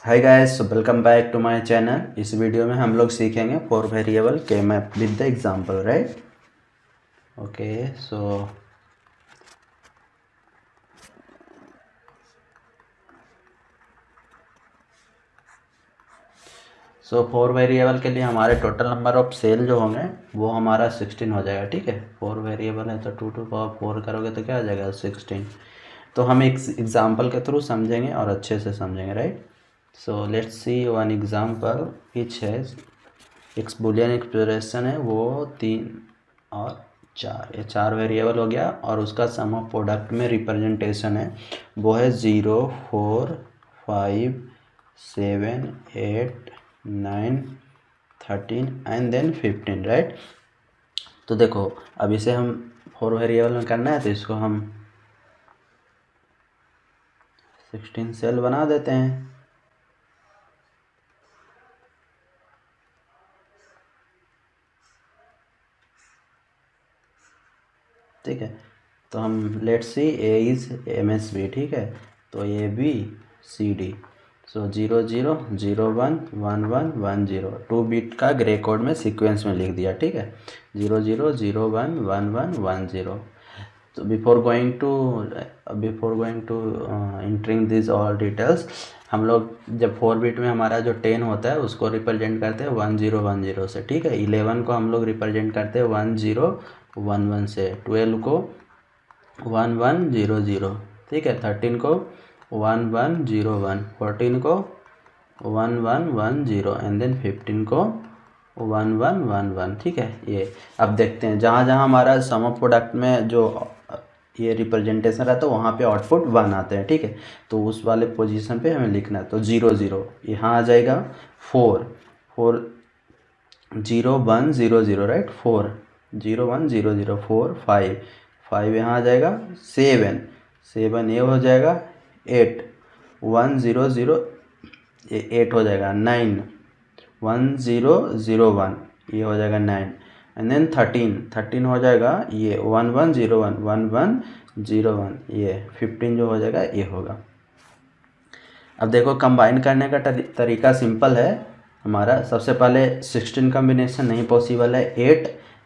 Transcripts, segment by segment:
Hi guys, welcome back to my channel. इस video में हम लोग सीखेंगे फोर वेरिएबल के map with the example, right? Okay, so four variable के लिए हमारे टोटल नंबर ऑफ सेल जो होंगे वो हमारा 16 हो जाएगा। ठीक है, फोर वेरिएबल है तो 2 टू पावर 4 करोगे तो क्या आ जाएगा 16। तो हम एक एग्जांपल के थ्रू समझेंगे और अच्छे से समझेंगे, right? So let's see one example which है एक बुलियन एक्सप्रेशन है, वो 3 और 4, ये 4 वेरिएबल हो गया और उसका सम ऑफ प्रोडक्ट में रिप्रेजेंटेशन है वो है 0, 4, 5, 7, 8, 9, 13 एंड देन 15, राइट? तो देखो, अब इसे हम फोर वेरिएबल में करना है तो इसको हम 16 सेल बना देते हैं। ठीक है, तो हम let's see A is MSB। ठीक है, तो AB CD, सो 0 0 0 1 1 1 1 0, 2 बिट का ग्रे कोड में सीक्वेंस में लिख दिया। ठीक है, 0 0 0 1 1 1 1 0। तो before going to entering this all details, हम लोग जब 4 बिट में हमारा जो 10 होता है उसको रिप्रेजेंट करते हैं 1 0 1 0 से। ठीक है, 11 को हम लोग रिप्रेजेंट करते हैं 1 0 1 1 से, 12 को 1 1 0 0। ठीक है, 13 को 1 1 0 1, 14 को 1 1 1 0 एंड देन 15 को 1 1 1 1। ठीक है, ये अब देखते हैं जहाँ जहाँ हमारा सम ऑफ प्रोडक्ट में जो ये रिप्रेजेंटेशन रहता है वहाँ पे आउटपुट 1 आते हैं। ठीक है, तो उस वाले पोजीशन पे हमें लिखना है। तो 0 0 यहाँ आ जाएगा, 4 4 0 1 0 0, राइट? 4 0 1 0 0, 4 5 5 यहाँ आ जाएगा, 7 7 ये हो जाएगा, 8 1 0 0 ये 8 हो जाएगा, 9 1 0 0 1 ये हो जाएगा 9 एंड देन 13 13 हो जाएगा ये 1 1 0 1 1 1 0 1, ये 15 जो हो जाएगा ये होगा। अब देखो, कंबाइन करने का तरीका सिंपल है हमारा। सबसे पहले 16 कम्बिनेशन नहीं पॉसिबल है,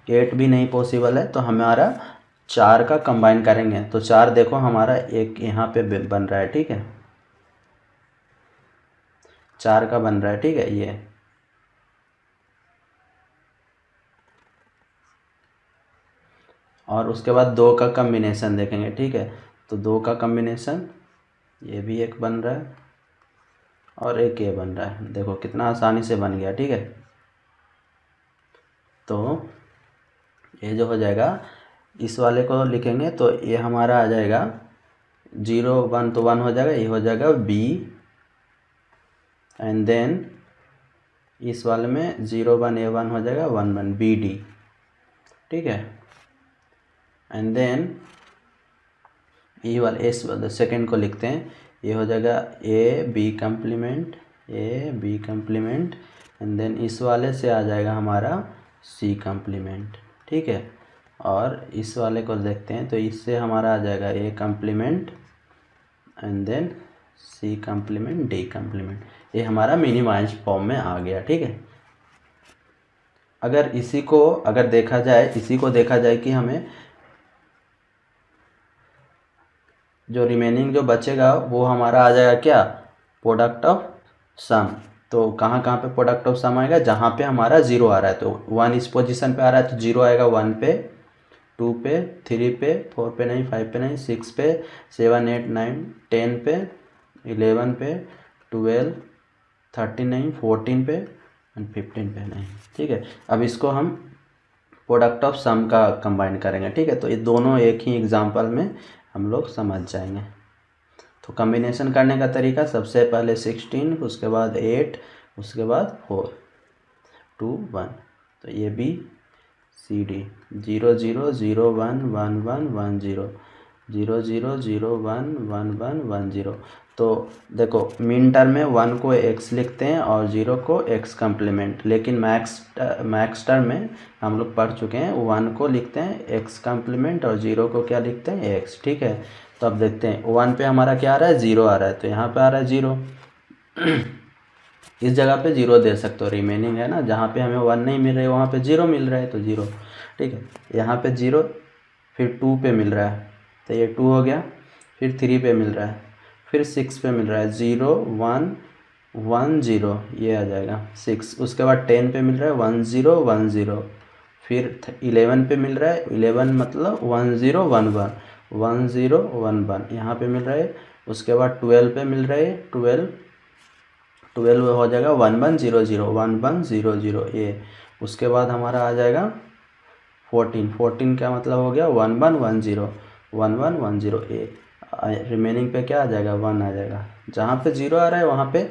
8 भी नहीं पॉसिबल है, तो हमारा 4 का कंबाइन करेंगे। तो 4 देखो हमारा एक यहाँ पे बन रहा है। ठीक है, 4 का बन रहा है। ठीक है, ये और उसके बाद 2 का कम्बिनेशन देखेंगे। ठीक है, तो 2 का कम्बिनेशन ये भी एक बन रहा है और एक ये बन रहा है। देखो कितना आसानी से बन गया। ठीक है, तो ये जो हो जाएगा, इस वाले को लिखेंगे तो ये हमारा आ जाएगा 0 1 तो 1 हो जाएगा, ये हो जाएगा B एंड देन इस वाले में 0 1 A1 हो जाएगा 1 1 BD। ठीक है, एंड देन ये वाले इस वाले सेकेंड को लिखते हैं, ये हो जाएगा AB कम्प्लीमेंट एंड देन इस वाले से आ जाएगा हमारा C कम्प्लीमेंट। ठीक है, और इस वाले को देखते हैं तो इससे हमारा आ जाएगा A complement and then C complement D complement. ये हमारा मिनिमाइज फॉर्म में आ गया। ठीक है, अगर देखा जाए कि हमें जो रिमेनिंग जो बचेगा वो हमारा आ जाएगा क्या, प्रोडक्ट ऑफ सम। तो कहाँ कहाँ पे प्रोडक्ट ऑफ सम आएगा, जहाँ पे हमारा 0 आ रहा है। तो 1 इस पोजीशन पे आ रहा है तो 0 आएगा 1 पे, 2 पे, 3 पे, 4 पे नहीं, 5 पे नहीं, 6 पे, 7 8 9 10 पे, 11 पे, 12 13 नहीं, 14 पे एंड 15 पे नहीं। ठीक है, अब इसको हम प्रोडक्ट ऑफ सम का कंबाइन करेंगे। ठीक है, तो ये दोनों एक ही एग्जांपल में हम लोग समझ जाएंगे। तो कम्बिनेशन करने का तरीका, सबसे पहले 16, उसके बाद 8, उसके बाद 4 2 1। तो ये B C D 0 0 0 1 1 1 1 0 0 0 0 1 1 1 1 0। तो देखो, मिन टर्म में 1 को x लिखते हैं और 0 को x कम्प्लीमेंट, लेकिन मैक्स टर्म में हम लोग पढ़ चुके हैं 1 को लिखते हैं x कम्प्लीमेंट और 0 को क्या लिखते हैं x। ठीक है, तो अब देखते हैं 1 पे हमारा क्या आ रहा है, 0 आ रहा है, तो यहाँ पे आ रहा है 0 इस जगह पे 0 दे सकते हो, रिमेनिंग है ना, जहाँ पे हमें 1 नहीं मिल रही है वहाँ पे 0 मिल रहा है तो 0, ठीक है। यहाँ पे 0, फिर 2 पे मिल रहा है तो ये 2 हो गया, फिर 3 पे मिल रहा है, फिर 6 पे मिल रहा है 0 1 1 0, ये आ जाएगा 6। उसके बाद 10 पे मिल रहा है 1 0 1 0, फिर 11 पे मिल रहा है 11 मतलब 1 0 1 1 1 0 1 1, यहाँ पे मिल रहा है। उसके बाद 12 पे मिल रहा है 12 हो जाएगा 1 1 0 0 1 1 0 0 ये। उसके बाद हमारा आ जाएगा 14 का मतलब हो गया 1 1 1 0 1 1 1 0 ए। रिमेनिंग पे क्या आ जाएगा 1 आ जाएगा। जहाँ पे 0 आ रहा है वहाँ पे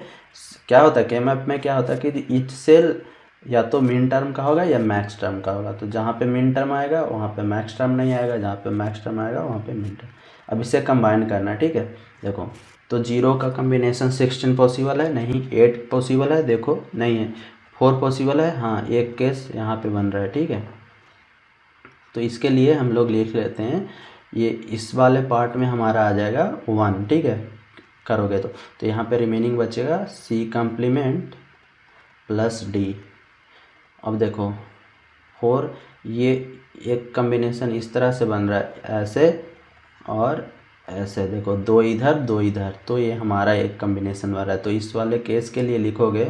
क्या होता है, के मैप में क्या होता है कि ईच सेल या तो मिन टर्म का होगा या मैक्स टर्म का होगा। तो जहाँ पे मिन टर्म आएगा वहाँ पे मैक्स टर्म नहीं आएगा, जहाँ पे मैक्स टर्म आएगा वहाँ पे मिन टर्म। अब इसे कंबाइन करना है, ठीक है। देखो तो 0 का कम्बिनेशन 16 पॉसिबल है, नहीं 8 पॉसिबल है, देखो नहीं है, 4 पॉसिबल है, हाँ एक केस यहाँ पे बन रहा है, ठीक है। तो इसके लिए हम लोग लिख लेते हैं, ये इस वाले पार्ट में हमारा आ जाएगा 1, ठीक है, करोगे तो यहाँ पे रिमेनिंग बचेगा सी कम्प्लीमेंट प्लस डी। अब देखो 4, ये एक कम्बिनेशन इस तरह से बन रहा है, ऐसे और ऐसे, देखो 2 इधर 2 इधर, तो ये हमारा एक कम्बिनेशन बन रहा है। तो इस वाले केस के लिए लिखोगे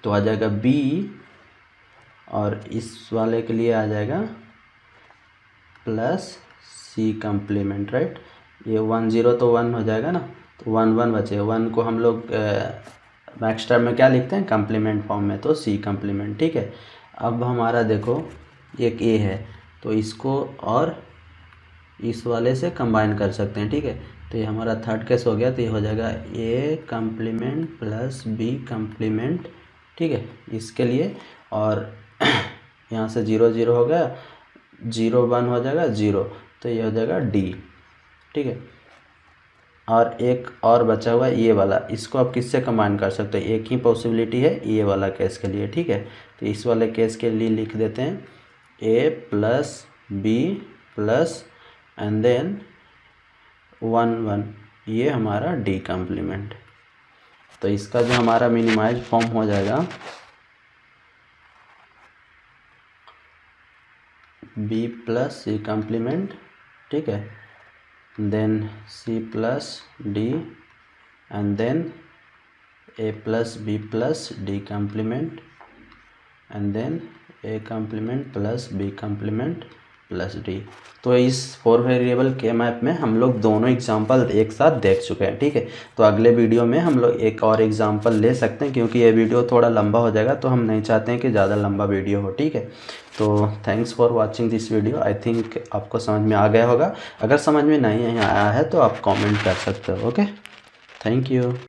तो आ जाएगा बी, और इस वाले के लिए आ जाएगा प्लस सी कम्प्लीमेंट, राइट। ये 1 0 तो 1 हो जाएगा ना, तो 1 1 बचे, 1 को हम लोग मैक्स टर्म में क्या लिखते हैं, कम्प्लीमेंट फॉर्म में, तो सी कम्प्लीमेंट, ठीक है। अब हमारा देखो एक ए है तो इसको और इस वाले से कंबाइन कर सकते हैं, ठीक है। तो ये हमारा थर्ड केस हो गया, तो ये हो जाएगा A complement plus B complement, ठीक है, इसके लिए। और यहाँ से 0 0 हो गया, 0 1 हो जाएगा 0, तो ये हो जाएगा डी, ठीक है। और एक और बचा हुआ है ये वाला, इसको आप किससे कंबाइन कर सकते हैं, एक ही पॉसिबिलिटी है ये वाला केस के लिए, ठीक है। तो इस वाले केस के लिए लिख देते हैं A plus B plus and then 1 1, ये हमारा डी कम्प्लीमेंट। तो इसका जो हमारा मिनिमाइज फॉर्म हो जाएगा बी प्लस सी कम्प्लीमेंट, ठीक है, then C plus D and then A plus B plus D complement and then A complement plus B complement plus D. तो इस 4 वेरिएबल के मैप में हम लोग दोनों एग्जांपल एक साथ देख चुके हैं, ठीक है। तो अगले वीडियो में हम लोग एक और एग्जांपल ले सकते हैं, क्योंकि ये वीडियो थोड़ा लंबा हो जाएगा, तो हम नहीं चाहते हैं कि ज़्यादा लंबा वीडियो हो, ठीक है। तो thanks for watching this video. I think आपको समझ में आ गया होगा। अगर समझ में नहीं आया है तो आप कॉमेंट कर सकते हो। Okay, thank you.